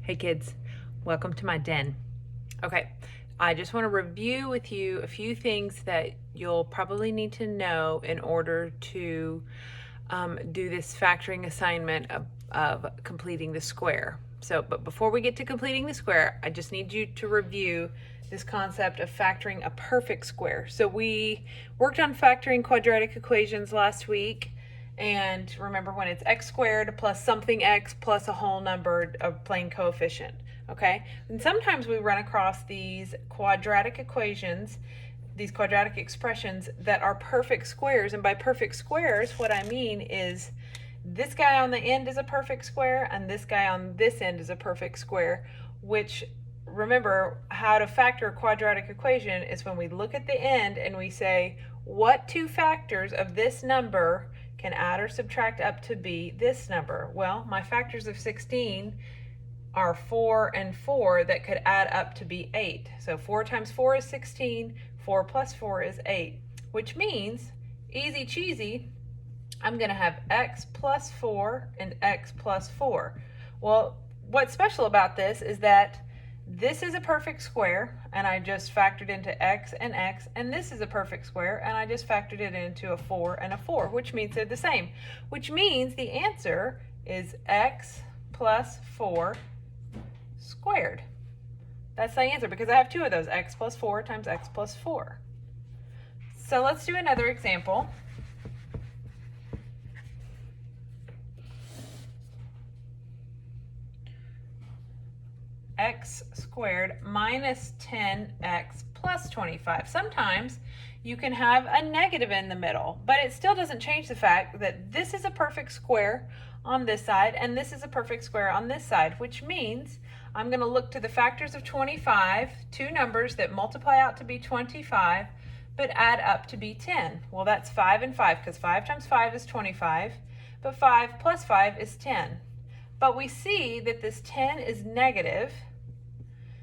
Hey kids, welcome to my den. Okay, I just want to review with you a few things that you'll probably need to know in order to do this factoring assignment of completing the square. But before we get to completing the square, I just need you to review this concept of factoring a perfect square. So we worked on factoring quadratic equations last week. And remember, when it's x squared plus something x plus a whole number of plain coefficient, okay? And sometimes we run across these quadratic equations, these quadratic expressions that are perfect squares. And by perfect squares, what I mean is this guy on the end is a perfect square and this guy on this end is a perfect square, which, remember, how to factor a quadratic equation is when we look at the end and we say, what two factors of this number can add or subtract up to be this number? Well, my factors of 16 are 4 and 4 that could add up to be 8. So 4 times 4 is 16, 4 plus 4 is 8, which means, easy cheesy, I'm going to have x plus 4 and x plus 4. Well, what's special about this is that this is a perfect square, and I just factored into x, and this is a perfect square, and I just factored it into a 4 and a 4, which means they're the same, which means the answer is x plus 4 squared. That's the answer, because I have two of those, x plus 4 times x plus 4. So let's do another example. X squared minus 10x plus 25. Sometimes you can have a negative in the middle, but it still doesn't change the fact that this is a perfect square on this side and this is a perfect square on this side, which means I'm going to look to the factors of 25, two numbers that multiply out to be 25 but add up to be 10. Well, that's 5 and 5, because 5 times 5 is 25, but 5 plus 5 is 10. But we see that this 10 is negative,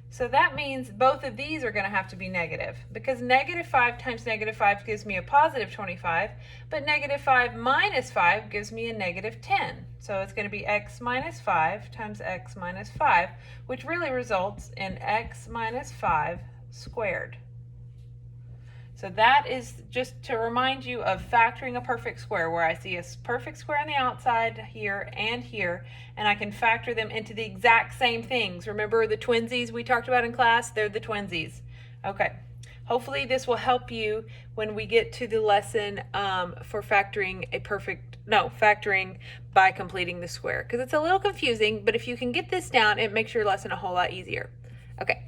so that means both of these are going to have to be negative, because negative 5 times negative 5 gives me a positive 25, but negative 5 minus 5 gives me a negative 10. So it's going to be x minus 5 times x minus 5, which really results in x minus 5 squared. So that is just to remind you of factoring a perfect square, where I see a perfect square on the outside here, and I can factor them into the exact same things. Remember the twinsies we talked about in class? They're the twinsies. Okay. Hopefully this will help you when we get to the lesson for factoring by completing the square, because it's a little confusing, but if you can get this down, it makes your lesson a whole lot easier. Okay.